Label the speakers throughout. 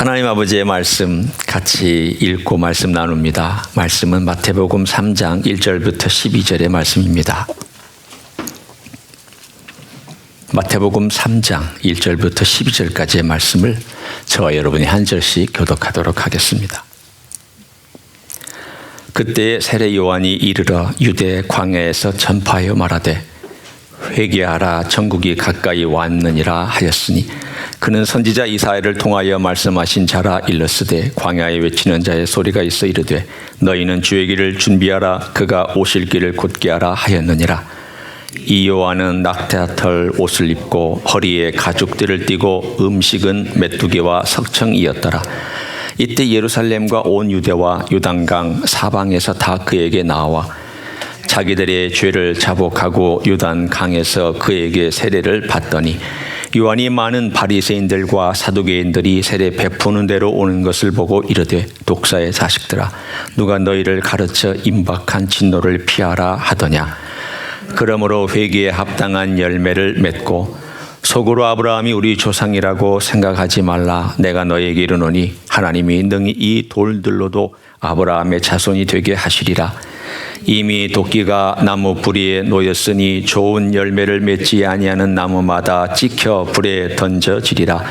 Speaker 1: 하나님 아버지의 말씀 같이 읽고 말씀 나눕니다. 말씀은 마태복음 3장 1절부터 12절의 말씀입니다. 마태복음 3장 1절부터 12절까지의 말씀을 저와 여러분이 한 절씩 교독하도록 하겠습니다. 그때 세례 요한이 이르러 유대 광야에서 전파하여 말하되 회개하라 천국이 가까이 왔느니라 하였으니 그는 선지자 이사야를 통하여 말씀하신 자라 일렀으되 광야에 외치는 자의 소리가 있어 이르되 너희는 주의 길을 준비하라 그가 오실 길을 곧게 하라 하였느니라. 이 요한은 낙타털 옷을 입고 허리에 가죽띠를 띠고 음식은 메뚜기와 석청이었더라. 이때 예루살렘과 온 유대와 요단강 사방에서 다 그에게 나와 자기들의 죄를 자복하고 요단강에서 그에게 세례를 받더니 요한이 많은 바리새인들과 사두개인들이 세례 베푸는 대로 오는 것을 보고 이르되 독사의 자식들아 누가 너희를 가르쳐 임박한 진노를 피하라 하더냐. 그러므로 회개에 합당한 열매를 맺고 속으로 아브라함이 우리 조상이라고 생각하지 말라. 내가 너에게 이르노니 하나님이 능히 이 돌들로도 아브라함의 자손이 되게 하시리라. 이미 도끼가 나무 뿌리에 놓였으니 좋은 열매를 맺지 아니하는 나무마다 찍혀 불에 던져지리라.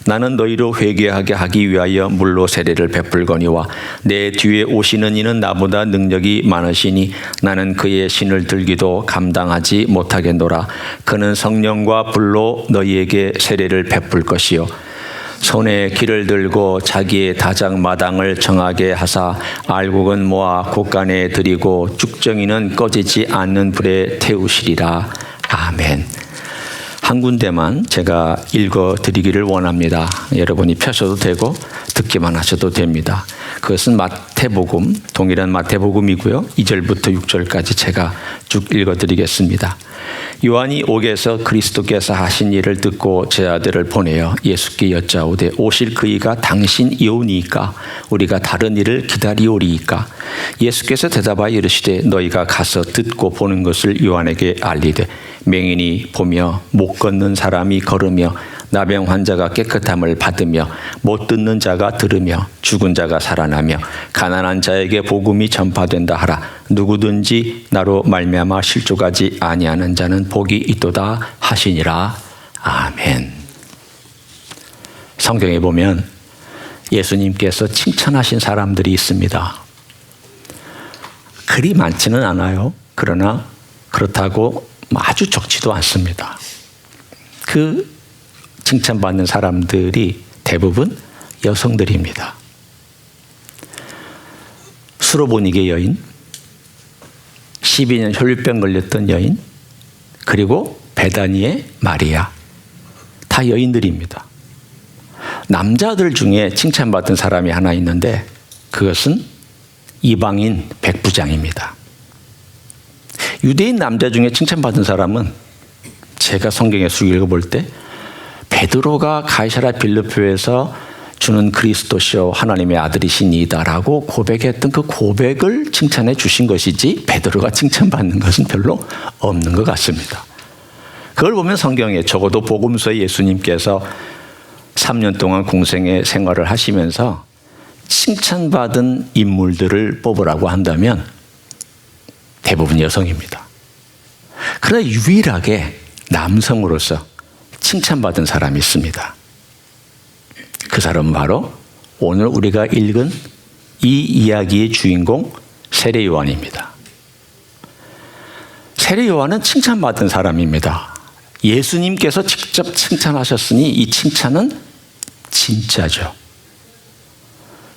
Speaker 1: 나는 너희로 회개하게 하기 위하여 물로 세례를 베풀거니와 내 뒤에 오시는 이는 나보다 능력이 많으시니 나는 그의 신을 들기도 감당하지 못하겠노라. 그는 성령과 불로 너희에게 세례를 베풀 것이요 손에 기를 들고 자기의 다장마당을 정하게 하사 알곡은 모아 곳간에 들이고 쭉정이는 꺼지지 않는 불에 태우시리라. 아멘. 한 군데만 제가 읽어드리기를 원합니다. 여러분이 펴셔도 되고 듣기만 하셔도 됩니다. 그것은 마태복음, 동일한 마태복음이고요. 2절부터 6절까지 제가 쭉 읽어드리겠습니다. 요한이 옥에서 그리스도께서 하신 일을 듣고 제 아들을 보내어 예수께 여짜오되 오실 그이가 당신이오니이까 우리가 다른 일을 기다리오리이까. 예수께서 대답하여 이르시되 너희가 가서 듣고 보는 것을 요한에게 알리되 맹인이 보며 못 걷는 사람이 걸으며 나병 환자가 깨끗함을 받으며 못 듣는 자가 들으며 죽은 자가 살아나며 가난한 자에게 복음이 전파된다 하라. 누구든지 나로 말미암아 실족하지 아니하는 자는 복이 있도다 하시니라. 아멘. 성경에 보면 예수님께서 칭찬하신 사람들이 있습니다. 그리 많지는 않아요. 그러나 그렇다고 아주 적지도 않습니다. 그 칭찬받는 사람들이 대부분 여성들입니다. 수로보니게 여인, 12년 혈류병 걸렸던 여인, 그리고 베다니의 마리아, 다 여인들입니다. 남자들 중에 칭찬받은 사람이 하나 있는데 그것은 이방인 백부장입니다. 유대인 남자 중에 칭찬받은 사람은 제가 성경에서 읽어볼 때 베드로가 가이사랴 빌립보에서 주는 그리스도시요 하나님의 아들이시니이다라고 고백했던 그 고백을 칭찬해 주신 것이지 베드로가 칭찬받는 것은 별로 없는 것 같습니다. 그걸 보면 성경에 적어도 복음서에 예수님께서 3년 동안 공생의 생활을 하시면서 칭찬받은 인물들을 뽑으라고 한다면 대부분 여성입니다. 그러나 유일하게 남성으로서 칭찬받은 사람이 있습니다. 그 사람은 바로 오늘 우리가 읽은 이 이야기의 주인공 세례 요한입니다. 세례 요한은 칭찬받은 사람입니다. 예수님께서 직접 칭찬하셨으니 이 칭찬은 진짜죠.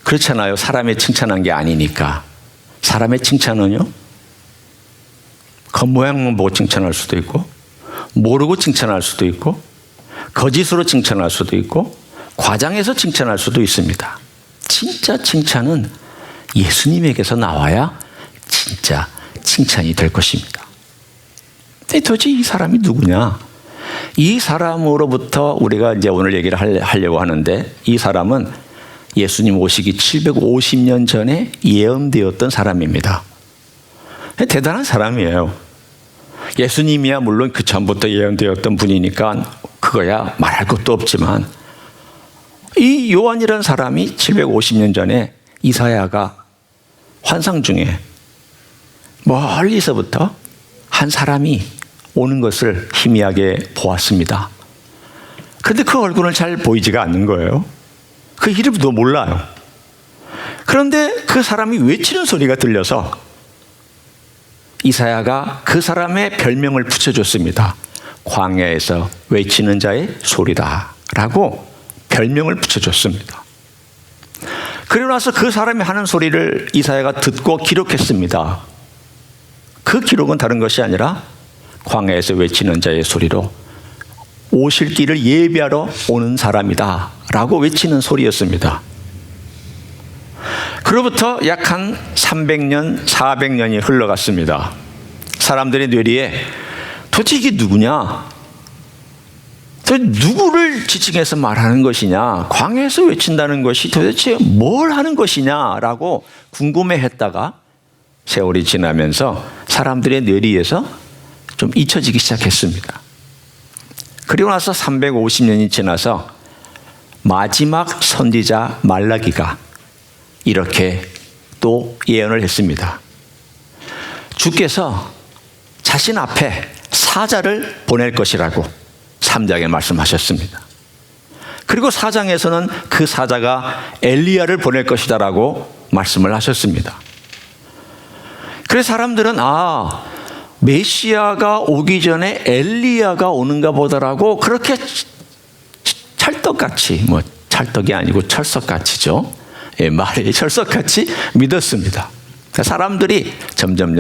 Speaker 1: 그렇잖아요. 사람의 칭찬한 게 아니니까. 사람의 칭찬은요, 겉모양만 보고 칭찬할 수도 있고 모르고 칭찬할 수도 있고 거짓으로 칭찬할 수도 있고 과장해서 칭찬할 수도 있습니다. 진짜 칭찬은 예수님에게서 나와야 진짜 칭찬이 될 것입니다. 근데 도대체 이 사람이 누구냐? 이 사람으로부터 우리가 이제 오늘 얘기를 하려고 하는데 이 사람은 예수님 오시기 750년 전에 예언되었던 사람입니다. 대단한 사람이에요. 예수님이야 물론 그 전부터 예언되었던 분이니까 그거야 말할 것도 없지만 이 요한이라는 사람이 750년 전에 이사야가 환상 중에 멀리서부터 한 사람이 오는 것을 희미하게 보았습니다. 그런데 그 얼굴은 잘 보이지가 않는 거예요. 그 이름도 몰라요. 그런데 그 사람이 외치는 소리가 들려서 이사야가 그 사람의 별명을 붙여줬습니다. 광야에서 외치는 자의 소리다 라고 별명을 붙여줬습니다. 그리고 나서 그 사람이 하는 소리를 이사야가 듣고 기록했습니다. 그 기록은 다른 것이 아니라 광야에서 외치는 자의 소리로 오실 길을 예비하러 오는 사람이다 라고 외치는 소리였습니다. 그로부터 약 한 300년, 400년이 흘러갔습니다. 사람들의 뇌리에 도대체 이게 누구냐? 누구를 지칭해서 말하는 것이냐? 광야에서 외친다는 것이 도대체 뭘 하는 것이냐라고 궁금해했다가 세월이 지나면서 사람들의 뇌리에서 좀 잊혀지기 시작했습니다. 그리고 나서 350년이 지나서 마지막 선지자 말라기가 이렇게 또 예언을 했습니다. 주께서 자신 앞에 사자를 보낼 것이라고 3장에 말씀하셨습니다. 그리고 4장에서는 그 사자가 엘리야를 보낼 것이다라고 말씀을 하셨습니다. 그래서 사람들은 메시아가 오기 전에 엘리야가 오는가 보다라고 그렇게 찰떡같이, 찰떡이 아니고 철석같이죠. 말이 철석같이 믿었습니다. 사람들이 점점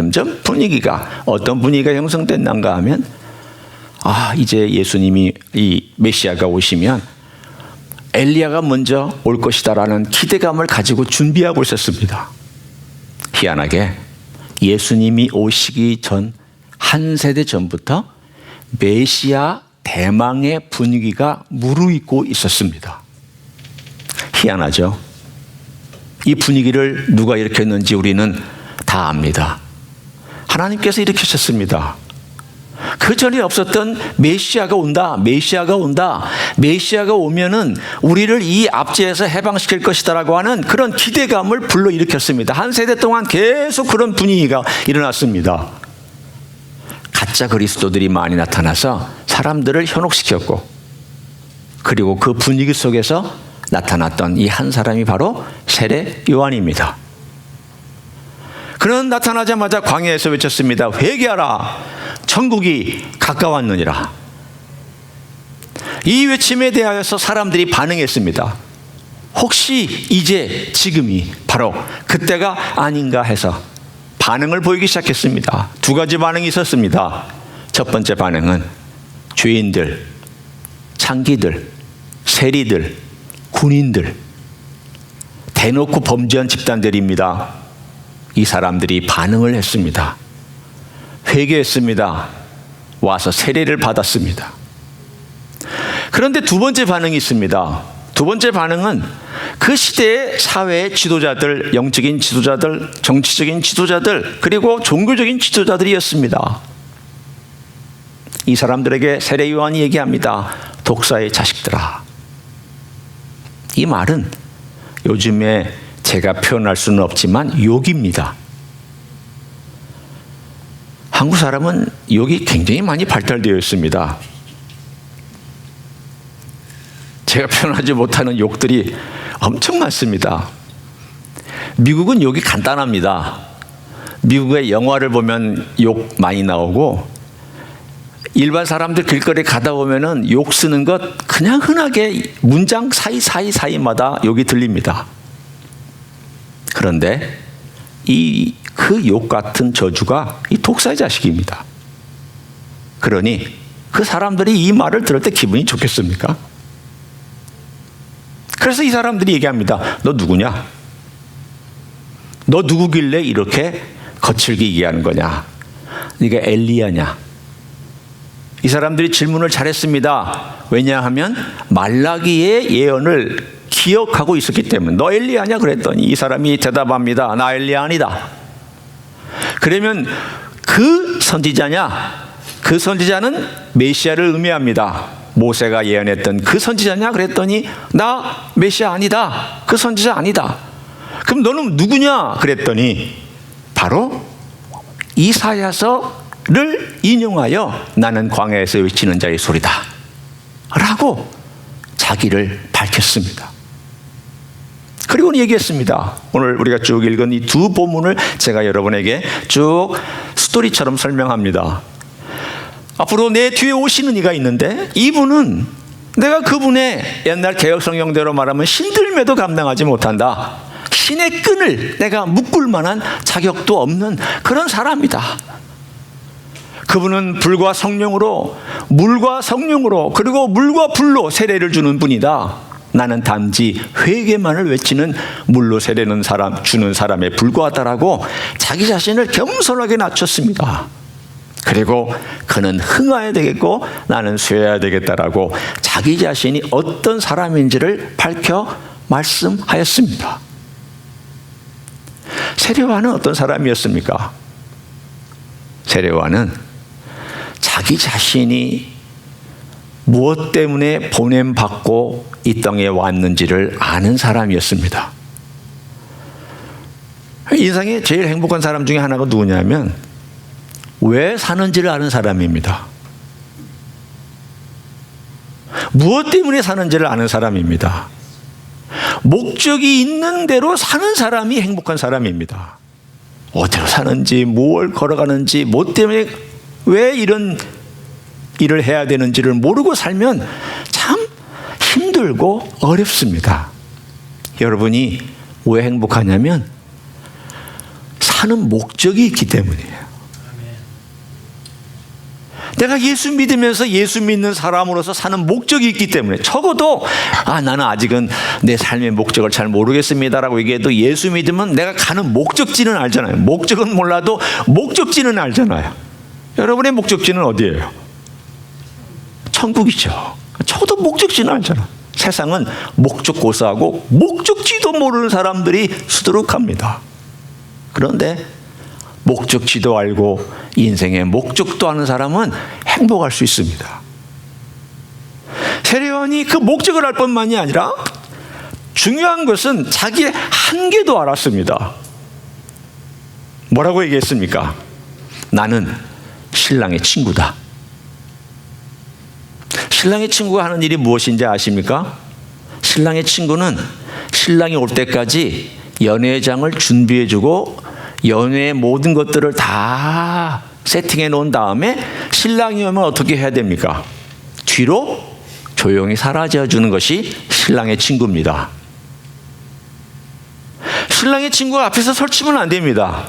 Speaker 1: 분위기가 어떤 분위기가 형성됐는가 하면 이제 예수님이 이 메시아가 오시면 엘리야가 먼저 올 것이다라는 기대감을 가지고 준비하고 있었습니다. 희한하게 예수님이 오시기 전 한 세대 전부터 메시아 대망의 분위기가 무르익고 있었습니다. 희한하죠? 이 분위기를 누가 일으켰는지 우리는 다 압니다. 하나님께서 일으키셨습니다. 그 전에 없었던 메시아가 온다, 메시아가 온다, 메시아가 오면은 우리를 이 압제에서 해방시킬 것이다라고 하는 그런 기대감을 불러일으켰습니다. 한 세대 동안 계속 그런 분위기가 일어났습니다. 가짜 그리스도들이 많이 나타나서 사람들을 현혹시켰고, 그리고 그 분위기 속에서 나타났던 이 한 사람이 바로 세례 요한입니다. 그는 나타나자마자 광야에서 외쳤습니다. 회개하라, 천국이 가까웠느니라. 이 외침에 대하여서 사람들이 반응했습니다. 혹시 이제 지금이 바로 그때가 아닌가 해서 반응을 보이기 시작했습니다. 두 가지 반응이 있었습니다. 첫 번째 반응은 죄인들, 창기들, 세리들, 군인들, 대놓고 범죄한 집단들입니다. 이 사람들이 반응을 했습니다. 회개했습니다. 와서 세례를 받았습니다. 그런데 두 번째 반응이 있습니다. 두 번째 반응은 그 시대의 사회의 지도자들, 영적인 지도자들, 정치적인 지도자들, 그리고 종교적인 지도자들이었습니다. 이 사람들에게 세례 요한이 얘기합니다. 독사의 자식들아. 이 말은 요즘에 제가 표현할 수는 없지만 욕입니다. 한국 사람은 욕이 굉장히 많이 발달되어 있습니다. 제가 표현하지 못하는 욕들이 엄청 많습니다. 미국은 욕이 간단합니다. 미국의 영화를 보면 욕 많이 나오고, 일반 사람들 길거리에 가다 보면은 욕 쓰는 것 그냥 흔하게 문장 사이마다 욕이 들립니다. 그런데 그 욕 같은 저주가 이 독사의 자식입니다. 그러니 그 사람들이 이 말을 들을 때 기분이 좋겠습니까? 그래서 이 사람들이 얘기합니다. 너 누구냐? 너 누구길래 이렇게 거칠게 얘기하는 거냐? 네가 엘리야냐? 이 사람들이 질문을 잘했습니다. 왜냐하면 말라기의 예언을 기억하고 있었기 때문에. 너 엘리야냐? 그랬더니 이 사람이 대답합니다. 나 엘리야 아니다. 그러면 그 선지자냐? 그 선지자는 메시아를 의미합니다. 모세가 예언했던 그 선지자냐 그랬더니 나 메시아 아니다. 그 선지자 아니다. 그럼 너는 누구냐 그랬더니 바로 이사야서를 인용하여 나는 광야에서 외치는 자의 소리다 라고 자기를 밝혔습니다. 그리고는 얘기했습니다. 오늘 우리가 쭉 읽은 이 두 본문을 제가 여러분에게 쭉 스토리처럼 설명합니다. 앞으로 내 뒤에 오시는 이가 있는데 이분은 내가 그분의 옛날 개혁성경대로 말하면 신들매도 감당하지 못한다. 신의 끈을 내가 묶을 만한 자격도 없는 그런 사람이다. 그분은 불과 성령으로, 물과 성령으로, 그리고 물과 불로 세례를 주는 분이다. 나는 단지 회개만을 외치는 물로 세례는 사람, 주는 사람에 불과하다라고 자기 자신을 겸손하게 낮췄습니다. 그리고 그는 흥하여야 되겠고 나는 쇠해야 되겠다라고 자기 자신이 어떤 사람인지를 밝혀 말씀하였습니다. 세례요한은 어떤 사람이었습니까? 세례요한은 자기 자신이 무엇 때문에 보냄받고 이 땅에 왔는지를 아는 사람이었습니다. 인생에 제일 행복한 사람 중에 하나가 누구냐면 왜 사는지를 아는 사람입니다. 무엇 때문에 사는지를 아는 사람입니다. 목적이 있는 대로 사는 사람이 행복한 사람입니다. 어디로 사는지, 뭘 걸어가는지, 뭐 때문에 왜 이런 일을 해야 되는지를 모르고 살면 참 힘들고 어렵습니다. 여러분이 왜 행복하냐면 사는 목적이 있기 때문이에요. 내가 예수 믿으면서 예수 믿는 사람으로서 사는 목적이 있기 때문에 적어도 나는 아직은 내 삶의 목적을 잘 모르겠습니다라고 얘기해도 예수 믿으면 내가 가는 목적지는 알잖아요. 목적은 몰라도 목적지는 알잖아요. 여러분의 목적지는 어디예요? 천국이죠. 적어도 목적지는 알잖아. 세상은 목적 고사하고 목적지도 모르는 사람들이 수두룩합니다. 그런데 목적지도 알고 인생의 목적도 아는 사람은 행복할 수 있습니다. 세례요한이 그 목적을 알 뿐만이 아니라 중요한 것은 자기의 한계도 알았습니다. 뭐라고 얘기했습니까? 나는 신랑의 친구다. 신랑의 친구가 하는 일이 무엇인지 아십니까? 신랑의 친구는 신랑이 올 때까지 연회장을 준비해주고 연회의 모든 것들을 다 세팅해 놓은 다음에 신랑이 오면 어떻게 해야 됩니까? 뒤로 조용히 사라져 주는 것이 신랑의 친구입니다. 신랑의 친구가 앞에서 설치면 안 됩니다.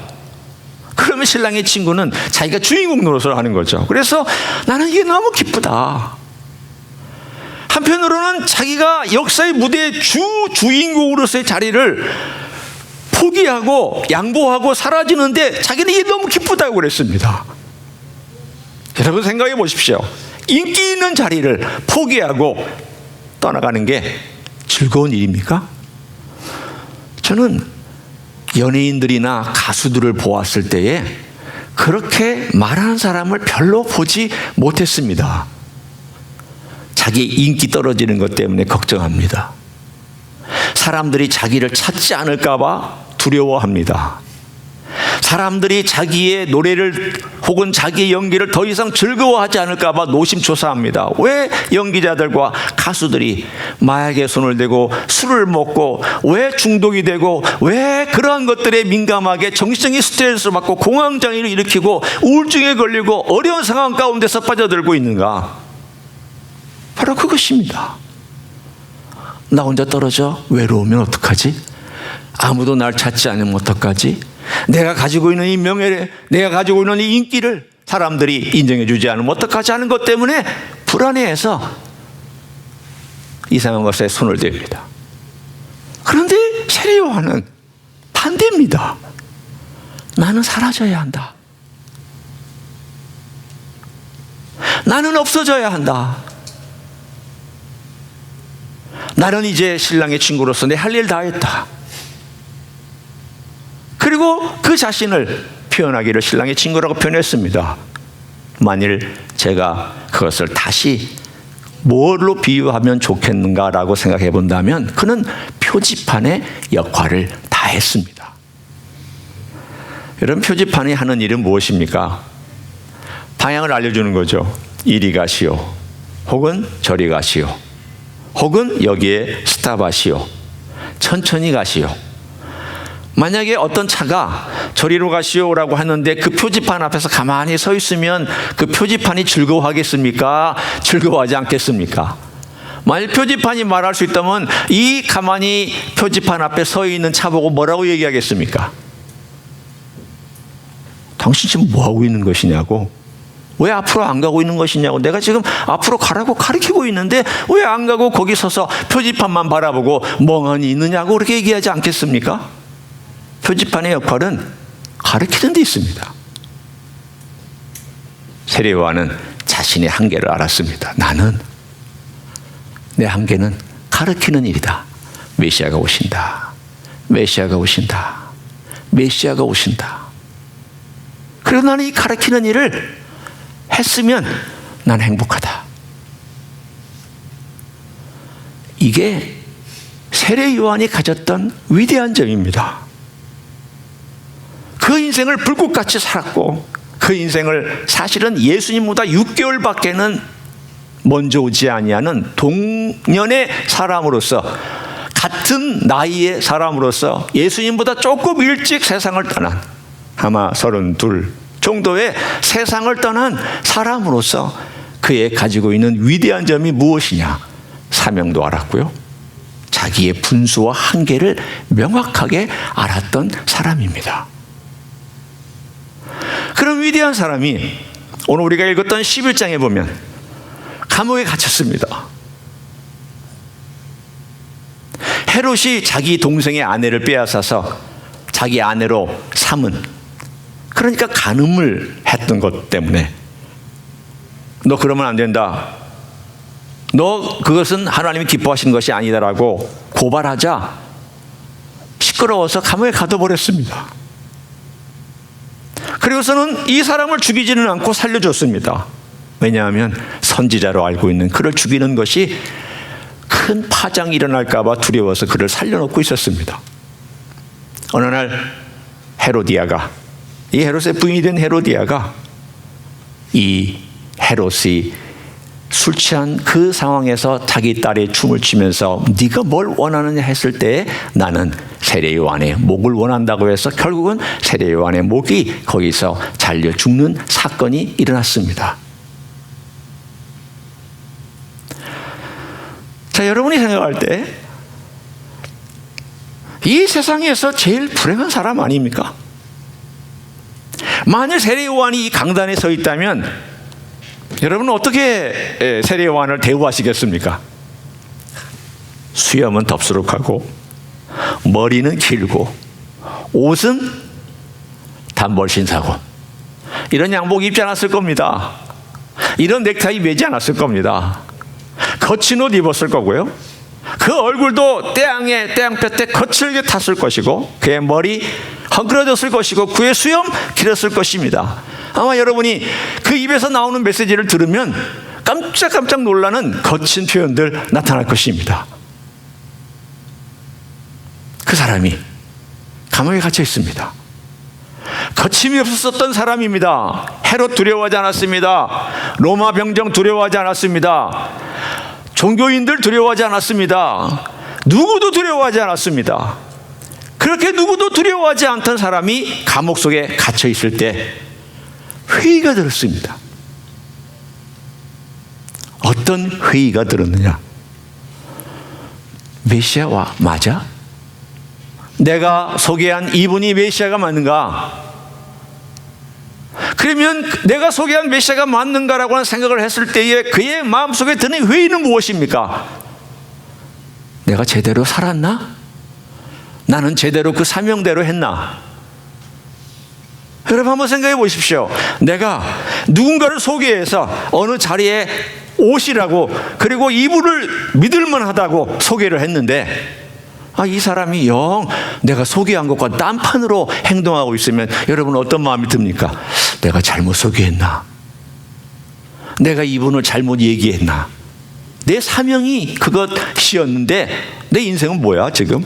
Speaker 1: 그러면 신랑의 친구는 자기가 주인공 노릇을 하는 거죠. 그래서 나는 이게 너무 기쁘다. 한편으로는 자기가 역사의 무대의 주인공으로서의 자리를 포기하고 양보하고 사라지는데 자기는 이게 너무 기쁘다고 그랬습니다. 여러분 생각해 보십시오. 인기 있는 자리를 포기하고 떠나가는 게 즐거운 일입니까? 저는 연예인들이나 가수들을 보았을 때에 그렇게 말하는 사람을 별로 보지 못했습니다. 자기 인기 떨어지는 것 때문에 걱정합니다. 사람들이 자기를 찾지 않을까 봐 두려워합니다. 사람들이 자기의 노래를 혹은 자기의 연기를 더 이상 즐거워하지 않을까 봐 노심초사합니다. 왜 연기자들과 가수들이 마약에 손을 대고 술을 먹고 왜 중독이 되고 왜 그러한 것들에 민감하게 정신적인 스트레스를 받고 공황장애를 일으키고 우울증에 걸리고 어려운 상황 가운데서 빠져들고 있는가? 바로 그것입니다. 나 혼자 떨어져 외로우면 어떡하지? 아무도 날 찾지 않으면 어떡하지? 내가 가지고 있는 이 명예를, 내가 가지고 있는 이 인기를 사람들이 인정해 주지 않으면 어떡하지 하는 것 때문에 불안해해서 이상한 것에 손을 댑니다. 그런데 세례요한은 반대입니다. 나는 사라져야 한다. 나는 없어져야 한다. 나는 이제 신랑의 친구로서 내 할 일 다 했다. 그리고 그 자신을 표현하기를 신랑의 친구라고 표현했습니다. 만일 제가 그것을 다시 뭘로 비유하면 좋겠는가라고 생각해 본다면 그는 표지판의 역할을 다 했습니다. 여러분, 표지판이 하는 일은 무엇입니까? 방향을 알려주는 거죠. 이리 가시오, 혹은 저리 가시오, 혹은 여기에 스탑하시오, 천천히 가시오. 만약에 어떤 차가 저리로 가시오라고 하는데 그 표지판 앞에서 가만히 서 있으면 그 표지판이 즐거워하겠습니까? 즐거워하지 않겠습니까? 만약 표지판이 말할 수 있다면 이 가만히 표지판 앞에 서 있는 차 보고 뭐라고 얘기하겠습니까? 당신 지금 뭐 하고 있는 것이냐고, 왜 앞으로 안 가고 있는 것이냐고, 내가 지금 앞으로 가라고 가르치고 있는데 왜 안 가고 거기 서서 표지판만 바라보고 멍하니 있느냐고 그렇게 얘기하지 않겠습니까? 표지판의 역할은 가르치는 데 있습니다. 세례요한은 자신의 한계를 알았습니다. 나는, 내 한계는 가르치는 일이다. 메시아가 오신다. 메시아가 오신다. 메시아가 오신다. 그리고 나는 이 가르치는 일을 했으면 난 행복하다. 이게 세례요한이 가졌던 위대한 점입니다. 그 인생을 불꽃같이 살았고 그 인생을 사실은 예수님보다 6개월밖에는 먼저 오지 아니하는 동년의 사람으로서, 같은 나이의 사람으로서 예수님보다 조금 일찍 세상을 떠난, 아마 32 정도의 세상을 떠난 사람으로서 그의 가지고 있는 위대한 점이 무엇이냐? 사명도 알았고요, 자기의 분수와 한계를 명확하게 알았던 사람입니다. 그런 위대한 사람이 오늘 우리가 읽었던 11장에 보면 감옥에 갇혔습니다. 헤롯이 자기 동생의 아내를 빼앗아서 자기 아내로 삼은, 그러니까 간음을 했던 것 때문에 너 그러면 안 된다, 너 그것은 하나님이 기뻐하시는 것이 아니다라고 고발하자 시끄러워서 감옥에 가둬버렸습니다. 그리고서는 이 사람을 죽이지는 않고 살려줬습니다. 왜냐하면 선지자로 알고 있는 그를 죽이는 것이 큰 파장이 일어날까 봐 두려워서 그를 살려놓고 있었습니다. 어느 날 헤로디아가, 이 헤롯의 부인이 된 헤로디아가 이 헤롯이 술 취한 그 상황에서 자기 딸의 춤을 추면서 네가 뭘 원하느냐 했을 때 나는 세례요한의 목을 원한다고 해서 결국은 세례요한의 목이 거기서 잘려 죽는 사건이 일어났습니다. 자, 여러분이 생각할 때 이 세상에서 제일 불행한 사람 아닙니까? 만일 세례요한이 이 강단에 서 있다면 여러분은 어떻게 세례요한을 대우하시겠습니까? 수염은 덥수룩하고 머리는 길고 옷은 단벌 신사고 이런 양복 입지 않았을 겁니다. 이런 넥타이 매지 않았을 겁니다. 거친 옷 입었을 거고요, 그 얼굴도 태양볕에 거칠게 탔을 것이고 그의 머리 헝클어졌을 것이고 그의 수염 길었을 것입니다. 아마 여러분이 그 입에서 나오는 메시지를 들으면 깜짝깜짝 놀라는 거친 표현들 나타날 것입니다. 그 사람이 감옥에 갇혀 있습니다. 거침이 없었던 사람입니다. 헤롯 두려워하지 않았습니다. 로마 병정 두려워하지 않았습니다. 종교인들 두려워하지 않았습니다. 누구도 두려워하지 않았습니다. 그렇게 누구도 두려워하지 않던 사람이 감옥 속에 갇혀 있을 때 회의가 들었습니다. 어떤 회의가 들었느냐? 메시아와 맞아? 내가 소개한 이분이 메시아가 맞는가? 그러면 내가 소개한 메시아가 맞는가라고 하는 생각을 했을 때에 그의 마음속에 드는 회의는 무엇입니까? 내가 제대로 살았나? 나는 제대로 그 사명대로 했나? 여러분 한번 생각해 보십시오. 내가 누군가를 소개해서 어느 자리에 오시라고, 그리고 이분을 믿을만하다고 소개를 했는데 이 사람이 영 내가 소개한 것과 딴판으로 행동하고 있으면 여러분 어떤 마음이 듭니까? 내가 잘못 소개했나? 내가 이분을 잘못 얘기했나? 내 사명이 그것이었는데 내 인생은 뭐야 지금?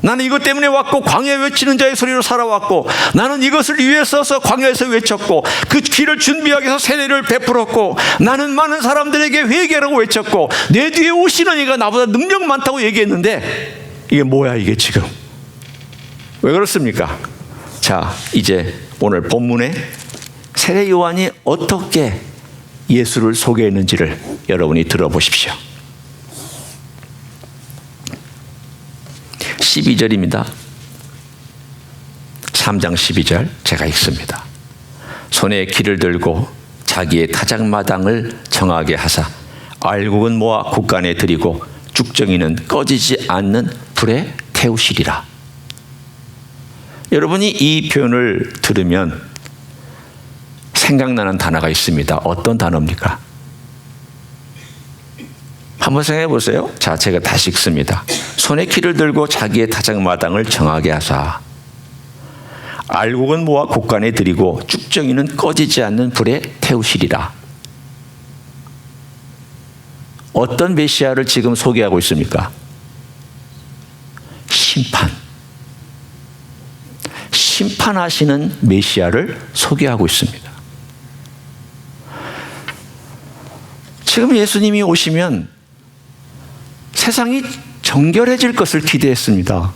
Speaker 1: 나는 이것 때문에 왔고 광야에 외치는 자의 소리로 살아왔고, 나는 이것을 위해서서 광야에서 외쳤고, 그 길을 준비하기 위해서 세례를 베풀었고, 나는 많은 사람들에게 회개하라고 외쳤고, 내 뒤에 오시는 이가 나보다 능력 많다고 얘기했는데 이게 뭐야 이게 지금? 왜 그렇습니까? 자, 이제 오늘 본문에 세례 요한이 어떻게 예수를 소개했는지를 여러분이 들어보십시오. 12절입니다. 3장 12절 제가 읽습니다. 손에 기를 들고 자기의 타작마당을 정하게 하사 알곡은 모아 곳간에 들이고 죽정이는 꺼지지 않는 불에 태우시리라. 여러분이 이 표현을 들으면 생각나는 단어가 있습니다. 어떤 단어입니까? 한번 생각해 보세요. 자, 제가 다시 읽습니다. 손에 키를 들고 자기의 타작마당을 정하게 하사 알곡은 모아 곳간에 들이고 쭉정이는 꺼지지 않는 불에 태우시리라. 어떤 메시아를 지금 소개하고 있습니까? 심판하시는 메시아를 소개하고 있습니다. 지금 예수님이 오시면 세상이 정결해질 것을 기대했습니다.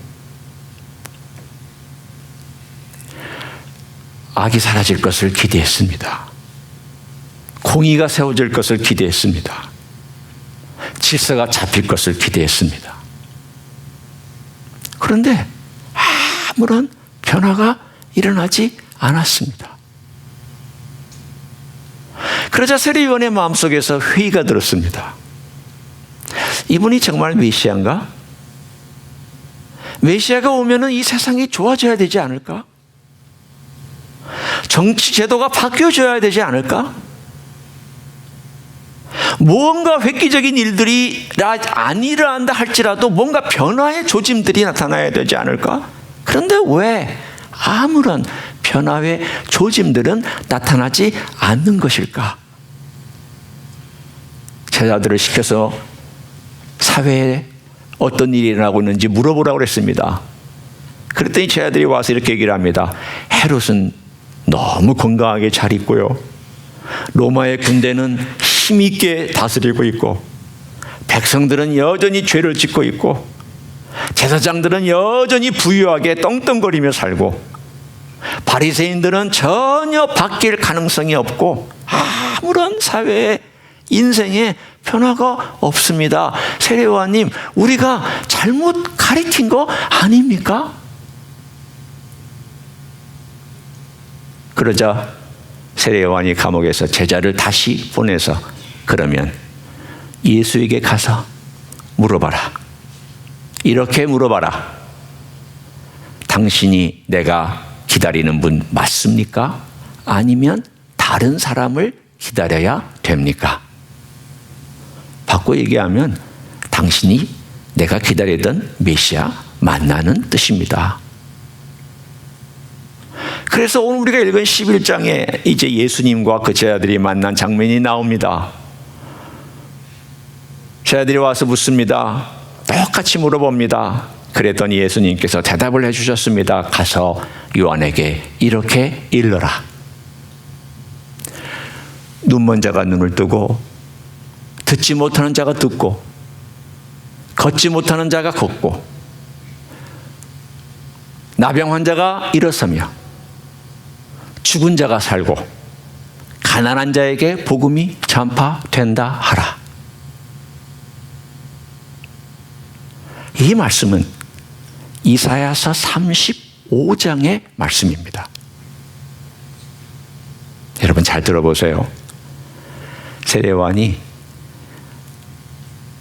Speaker 1: 악이 사라질 것을 기대했습니다. 공의가 세워질 것을 기대했습니다. 질서가 잡힐 것을 기대했습니다. 그런데 아무런 변화가 일어나지 않았습니다. 그러자 세례요한의 마음속에서 회의가 들었습니다. 이분이 정말 메시아인가? 메시아가 오면은 이 세상이 좋아져야 되지 않을까? 정치 제도가 바뀌어져야 되지 않을까? 무언가 획기적인 일들이 안 일어난다 할지라도 뭔가 변화의 조짐들이 나타나야 되지 않을까? 그런데 왜 아무런 변화의 조짐들은 나타나지 않는 것일까? 제자들을 시켜서 사회에 어떤 일이 일어나고 있는지 물어보라고 했습니다. 그랬더니 제자들이 와서 이렇게 얘기를 합니다. 헤롯은 너무 건강하게 잘 있고요. 로마의 군대는 힘있게 다스리고 있고, 백성들은 여전히 죄를 짓고 있고, 제사장들은 여전히 부유하게 떵떵거리며 살고, 바리새인들은 전혀 바뀔 가능성이 없고 아무런 사회의 인생에 변화가 없습니다. 세례요한님, 우리가 잘못 가르친 거 아닙니까? 그러자 세례요한이 감옥에서 제자를 다시 보내서 그러면 예수에게 가서 물어봐라. 이렇게 물어봐라. 당신이 내가 기다리는 분 맞습니까? 아니면 다른 사람을 기다려야 됩니까? 바꿔 얘기하면 당신이 내가 기다리던 메시아 만나는 뜻입니다. 그래서 오늘 우리가 읽은 11장에 이제 예수님과 그 제자들이 만난 장면이 나옵니다. 제자들이 와서 묻습니다. 똑같이 물어봅니다. 그랬더니 예수님께서 대답을 해주셨습니다. 가서 요한에게 이렇게 일러라. 눈먼 자가 눈을 뜨고, 듣지 못하는 자가 듣고, 걷지 못하는 자가 걷고, 나병 환자가 일어서며 죽은 자가 살고 가난한 자에게 복음이 전파된다 하라. 이 말씀은 이사야서 35장의 말씀입니다. 여러분 잘 들어보세요. 세례요한이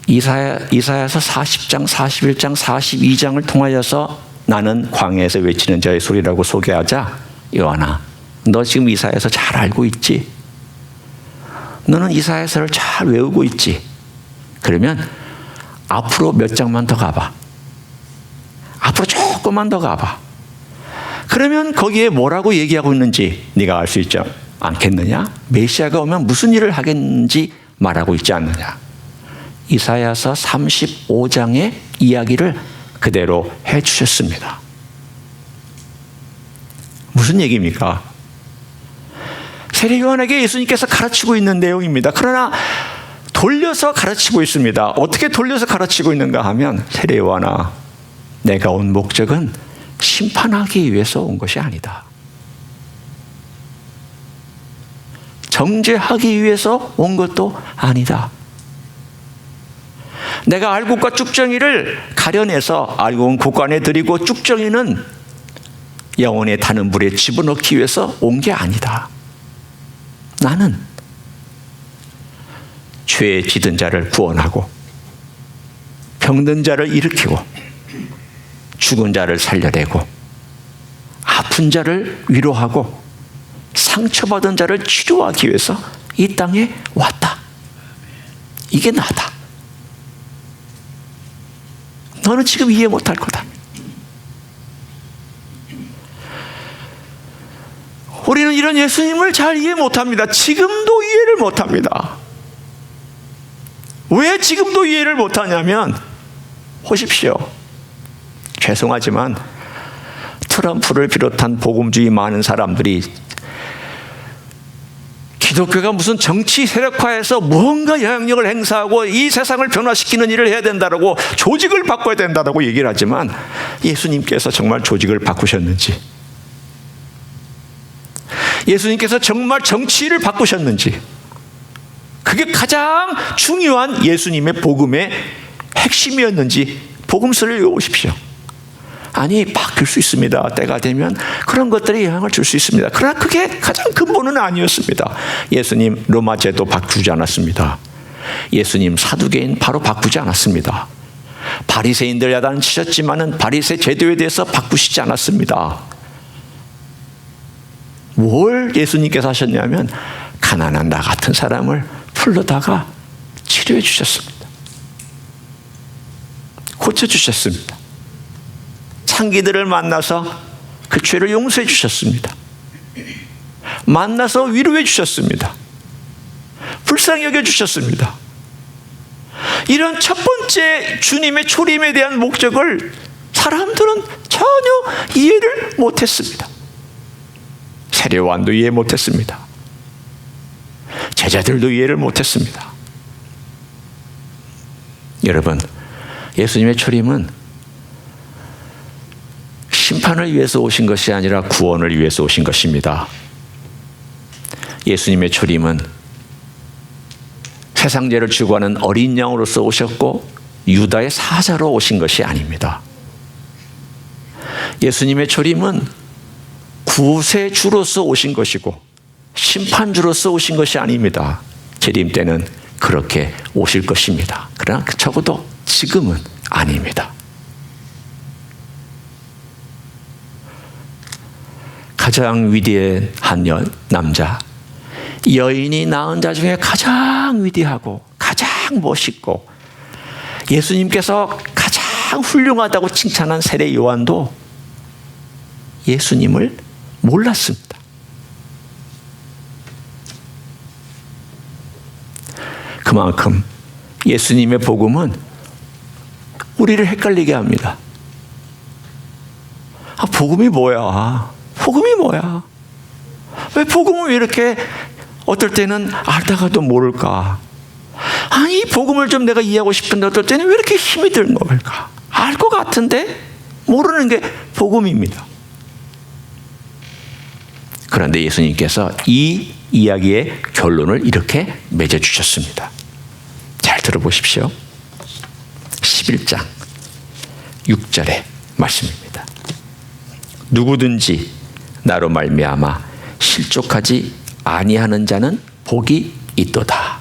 Speaker 1: 이사야서 40장, 41장, 42장을 통하여서 나는 광야에서 외치는 자의 소리라고 소개하자, 요한아, 너 지금 이사야서 잘 알고 있지? 너는 이사야서를 잘 외우고 있지? 그러면 앞으로 몇 장만 더 가봐. 앞으로 조금만 더 가봐. 그러면 거기에 뭐라고 얘기하고 있는지 네가 알 수 있지 않겠느냐? 메시아가 오면 무슨 일을 하겠는지 말하고 있지 않느냐? 이사야서 35장의 이야기를 그대로 해주셨습니다. 무슨 얘기입니까? 세례 요한에게 예수님께서 가르치고 있는 내용입니다. 그러나 돌려서 가르치고 있습니다. 어떻게 돌려서 가르치고 있는가 하면, 세례 요한아, 내가 온 목적은 심판하기 위해서 온 것이 아니다. 정죄하기 위해서 온 것도 아니다. 내가 알곡과 쭉정이를 가려내서 알곡은 곳간에 들이고 쭉정이는 영혼의 타는 불에 집어넣기 위해서 온 게 아니다. 나는 죄에 지든 자를 구원하고 병든 자를 일으키고 죽은 자를 살려내고 아픈 자를 위로하고 상처받은 자를 치료하기 위해서 이 땅에 왔다. 이게 나다. 너는 지금 이해 못할 거다. 우리는 이런 예수님을 잘 이해 못합니다. 지금도 이해를 못합니다. 왜 지금도 이해를 못하냐면, 보십시오. 죄송하지만 트럼프를 비롯한 복음주의 많은 사람들이 기독교가 무슨 정치 세력화해서 무언가 영향력을 행사하고 이 세상을 변화시키는 일을 해야 된다고, 조직을 바꿔야 된다고 얘기를 하지만, 예수님께서 정말 조직을 바꾸셨는지, 예수님께서 정말 정치를 바꾸셨는지, 그게 가장 중요한 예수님의 복음의 핵심이었는지 복음서를 읽어보십시오. 아니, 바뀔 수 있습니다. 때가 되면 그런 것들이 영향을 줄 수 있습니다. 그러나 그게 가장 근본은 아니었습니다. 예수님 로마 제도 바꾸지 않았습니다. 예수님 사두개인 바로 바꾸지 않았습니다. 바리새인들 야단 치셨지만은 바리새 제도에 대해서 바꾸시지 않았습니다. 뭘 예수님께서 하셨냐면, 가난한 나 같은 사람을 불러다가 치료해 주셨습니다. 고쳐주셨습니다. 창기들을 만나서 그 죄를 용서해 주셨습니다. 만나서 위로해 주셨습니다. 불쌍히 여겨 주셨습니다. 이런 첫 번째 주님의 초림에 대한 목적을 사람들은 전혀 이해를 못했습니다. 세례 요한도 이해 못했습니다. 제자들도 이해를 못했습니다. 여러분, 예수님의 초림은 심판을 위해서 오신 것이 아니라 구원을 위해서 오신 것입니다. 예수님의 초림은 세상 죄를 지고 하는 어린 양으로서 오셨고 유다의 사자로 오신 것이 아닙니다. 예수님의 초림은 구세 주로서 오신 것이고 심판주로서 오신 것이 아닙니다. 재림 때는 그렇게 오실 것입니다. 그러나 적어도 지금은 아닙니다. 가장 위대한 한 남자, 여인이 낳은 자 중에 가장 위대하고 가장 멋있고 예수님께서 가장 훌륭하다고 칭찬한 세례 요한도 예수님을 몰랐습니다. 그만큼 예수님의 복음은 우리를 헷갈리게 합니다. 아, 복음이 뭐야? 복음이 뭐야? 왜 복음을 왜 이렇게 어떨 때는 알다가도 모를까? 아니, 이 복음을 좀 내가 이해하고 싶은데 어떨 때는 왜 이렇게 힘이 드는 걸까? 알 것 같은데 모르는 게 복음입니다. 그런데 예수님께서 이 이야기의 결론을 이렇게 맺어주셨습니다. 잘 들어보십시오. 11장 6절의 말씀입니다. 누구든지 나로 말미암아 실족하지 아니하는 자는 복이 있도다.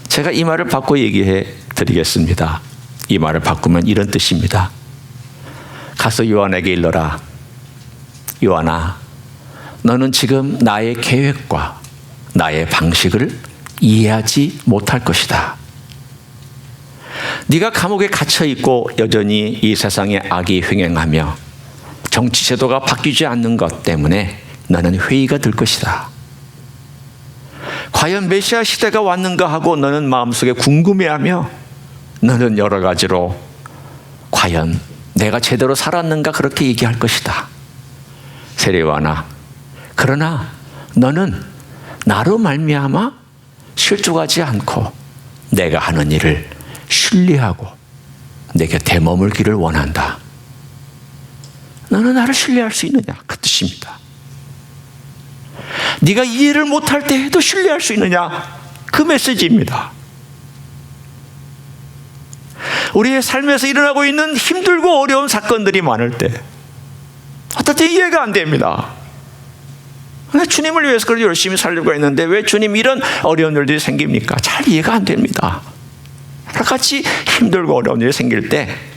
Speaker 1: 제가 이 말을 바꿔 얘기해 드리겠습니다. 이 말을 바꾸면 이런 뜻입니다. 가서 요한에게 일러라. 요한아, 너는 지금 나의 계획과 나의 방식을 이해하지 못할 것이다. 네가 감옥에 갇혀 있고 여전히 이 세상의 악이 횡행하며 정치 제도가 바뀌지 않는 것 때문에 너는 회의가 들 것이다. 과연 메시아 시대가 왔는가 하고 너는 마음속에 궁금해하며 너는 여러 가지로 과연 내가 제대로 살았는가 그렇게 얘기할 것이다. 세례요한아, 그러나 너는 나로 말미암아 실족하지 않고 내가 하는 일을 신뢰하고 내 곁에 머물기를 원한다. 너는 나를 신뢰할 수 있느냐? 그 뜻입니다. 네가 이해를 못할 때 해도 신뢰할 수 있느냐? 그 메시지입니다. 우리의 삶에서 일어나고 있는 힘들고 어려운 사건들이 많을 때 어떨 때 이해가 안 됩니다. 주님을 위해서 그렇게 열심히 살려고 했는데 왜 주님 이런 어려운 일들이 생깁니까? 잘 이해가 안 됩니다. 같이 힘들고 어려운 일이 생길 때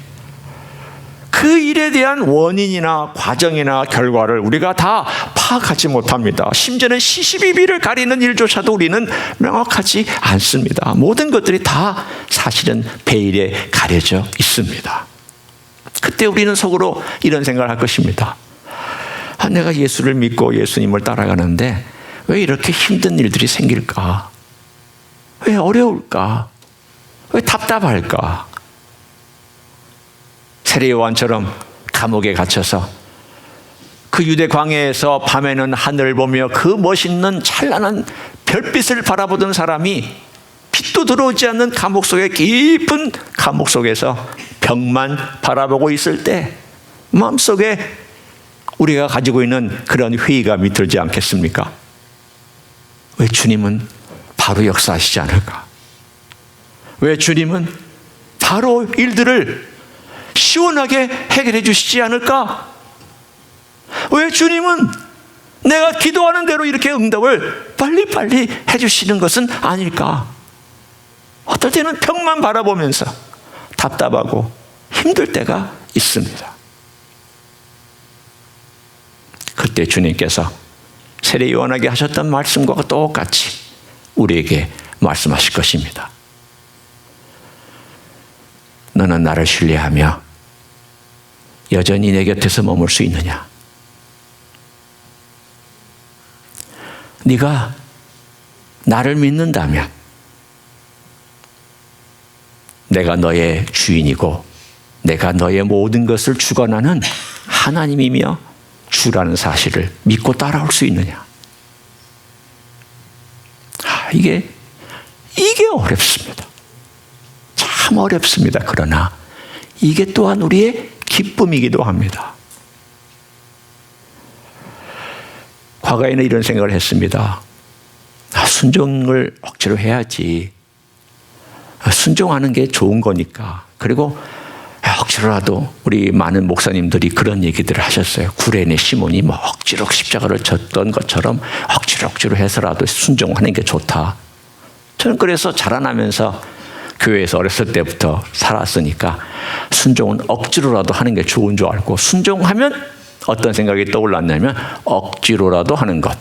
Speaker 1: 그 일에 대한 원인이나 과정이나 결과를 우리가 다 파악하지 못합니다. 심지어는 시시비비를 가리는 일조차도 우리는 명확하지 않습니다. 모든 것들이 다 사실은 베일에 가려져 있습니다. 그때 우리는 속으로 이런 생각을 할 것입니다. 내가 예수를 믿고 예수님을 따라가는데 왜 이렇게 힘든 일들이 생길까? 왜 어려울까? 왜 답답할까? 세례요한처럼 감옥에 갇혀서 그 유대 광야에서 밤에는 하늘을 보며 그 멋있는 찬란한 별빛을 바라보던 사람이 빛도 들어오지 않는 감옥 속에 깊은 감옥 속에서 벽만 바라보고 있을 때 마음속에 우리가 가지고 있는 그런 회의감이 들지 않겠습니까? 왜 주님은 바로 역사하시지 않을까? 왜 주님은 바로 일들을 시원하게 해결해 주시지 않을까? 왜 주님은 내가 기도하는 대로 이렇게 응답을 빨리빨리 해주시는 것은 아닐까? 어떨 때는 벽만 바라보면서 답답하고 힘들 때가 있습니다. 그때 주님께서 세례 요한에게 하셨던 말씀과 똑같이 우리에게 말씀하실 것입니다. 너는 나를 신뢰하며 여전히 내 곁에서 머물 수 있느냐? 네가 나를 믿는다면 내가 너의 주인이고 내가 너의 모든 것을 주관하는 하나님이며 주라는 사실을 믿고 따라올 수 있느냐? 이게 어렵습니다. 참 어렵습니다. 그러나 이게 또한 우리의 기쁨이기도 합니다. 과거에는 이런 생각을 했습니다. 순종을 억지로 해야지. 순종하는 게 좋은 거니까. 그리고 억지로라도 우리 많은 목사님들이 그런 얘기들을 하셨어요. 구레네 시몬이 뭐 억지로 십자가를 졌던 것처럼 억지로 해서라도 순종하는 게 좋다. 저는 그래서 자라나면서 교회에서 어렸을 때부터 살았으니까 순종은 억지로라도 하는 게 좋은 줄 알고 순종하면 어떤 생각이 떠올랐냐면 억지로라도 하는 것.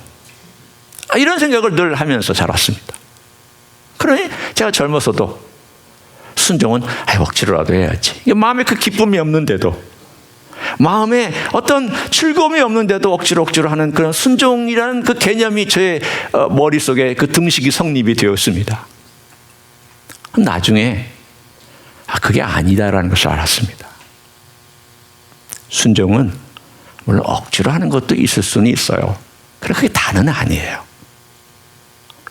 Speaker 1: 이런 생각을 늘 하면서 자랐습니다. 그러니 제가 젊어서도 순종은 억지로라도 해야지. 마음에 그 기쁨이 없는데도 마음에 어떤 즐거움이 없는데도 억지로 하는 그런 순종이라는 그 개념이 저의 머릿속에 그 등식이 성립이 되었습니다. 나중에 그게 아니다라는 것을 알았습니다. 순종은 물론 억지로 하는 것도 있을 수는 있어요. 그러나 그게 다는 아니에요.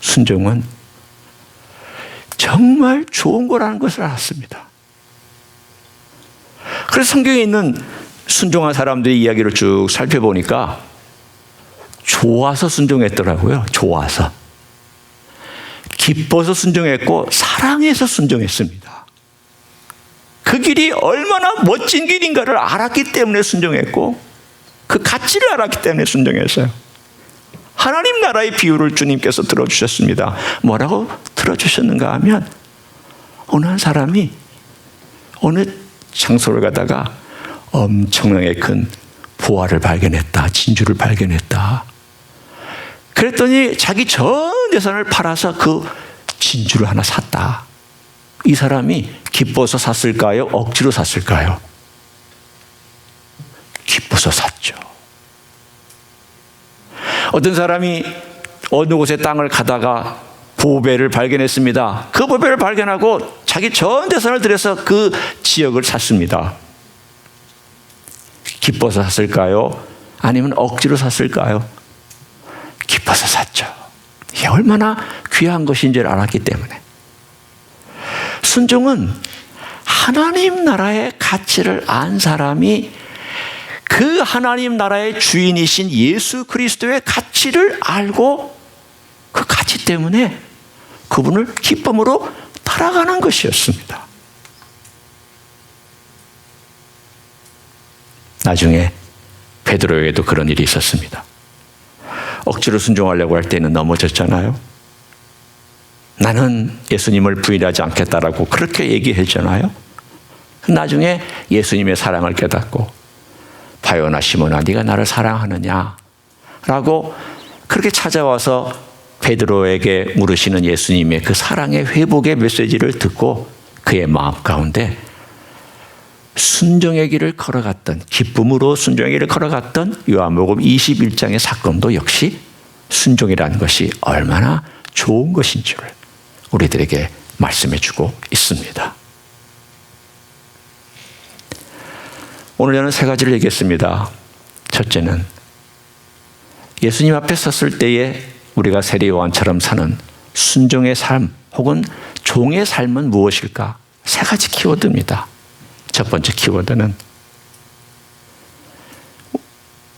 Speaker 1: 순종은 정말 좋은 거라는 것을 알았습니다. 그래서 성경에 있는 순종한 사람들의 이야기를 쭉 살펴보니까 좋아서 순종했더라고요. 좋아서. 기뻐서 순종했고 사랑해서 순종했습니다. 그 길이 얼마나 멋진 길인가를 알았기 때문에 순종했고 그 가치를 알았기 때문에 순종했어요. 하나님 나라의 비유를 주님께서 들어주셨습니다. 뭐라고 들어주셨는가 하면 어느 한 사람이 어느 장소를 가다가 엄청나게 큰 보화를 발견했다. 진주를 발견했다. 그랬더니 자기 전 재산을 팔아서 그 진주를 하나 샀다. 이 사람이 기뻐서 샀을까요? 억지로 샀을까요? 기뻐서 샀죠. 어떤 사람이 어느 곳에 땅을 가다가 보배를 발견했습니다. 그 보배를 발견하고 자기 전 재산을 들여서 그 지역을 샀습니다. 기뻐서 샀을까요? 아니면 억지로 샀을까요? 기뻐서 샀죠. 이게 얼마나 귀한 것인 줄 알았기 때문에. 순종은 하나님 나라의 가치를 안 사람이 그 하나님 나라의 주인이신 예수 그리스도의 가치를 알고 그 가치 때문에 그분을 기쁨으로 따라가는 것이었습니다. 나중에 베드로에게도 그런 일이 있었습니다. 억지로 순종하려고 할 때는 넘어졌잖아요. 나는 예수님을 부인하지 않겠다라고 그렇게 얘기했잖아요. 나중에 예수님의 사랑을 깨닫고 바요나 시몬아 네가 나를 사랑하느냐 라고 그렇게 찾아와서 베드로에게 물으시는 예수님의 그 사랑의 회복의 메시지를 듣고 그의 마음 가운데 순종의 길을 걸어갔던, 기쁨으로 순종의 길을 걸어갔던 요한복음 21장의 사건도 역시 순종이라는 것이 얼마나 좋은 것인 줄 우리들에게 말씀해 주고 있습니다. 오늘 저는 세 가지를 얘기했습니다. 첫째는 예수님 앞에 섰을 때에 우리가 세리 요한처럼 사는 순종의 삶 혹은 종의 삶은 무엇일까? 세 가지 키워드입니다. 첫 번째 키워드는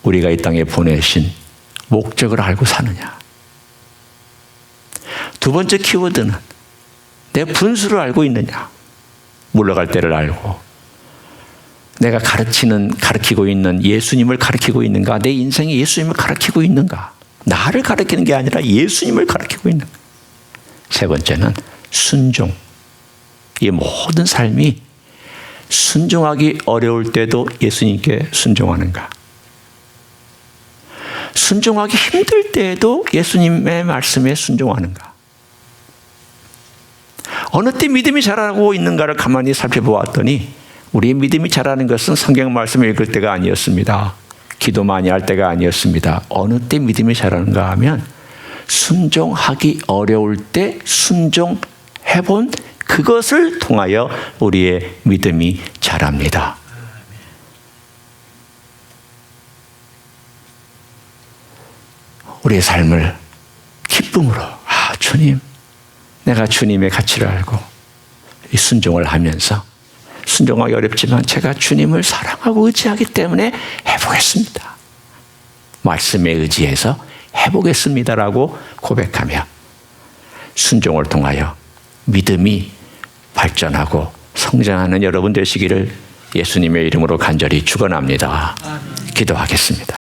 Speaker 1: 우리가 이 땅에 보내신 목적을 알고 사느냐. 두 번째 키워드는 내 분수를 알고 있느냐. 물러갈 때를 알고 내가 가르치고 있는 예수님을 가르치고 있는가? 내 인생에 예수님을 가르치고 있는가? 나를 가르치는 게 아니라 예수님을 가르치고 있는가? 세 번째는 순종. 이 모든 삶이 순종하기 어려울 때도 예수님께 순종하는가? 순종하기 힘들 때에도 예수님의 말씀에 순종하는가? 어느 때 믿음이 자라고 있는가를 가만히 살펴보았더니 우리의 믿음이 자라는 것은 성경 말씀을 읽을 때가 아니었습니다. 기도 많이 할 때가 아니었습니다. 어느 때 믿음이 자라는가 하면 순종하기 어려울 때 순종해본 그것을 통하여 우리의 믿음이 자랍니다. 우리의 삶을 기쁨으로 주님, 내가 주님의 가치를 알고 이 순종을 하면서 순종하기 어렵지만 제가 주님을 사랑하고 의지하기 때문에 해보겠습니다. 말씀에 의지해서 해보겠습니다라고 고백하며 순종을 통하여 믿음이 발전하고 성장하는 여러분 되시기를 예수님의 이름으로 간절히 축원합니다. 기도하겠습니다.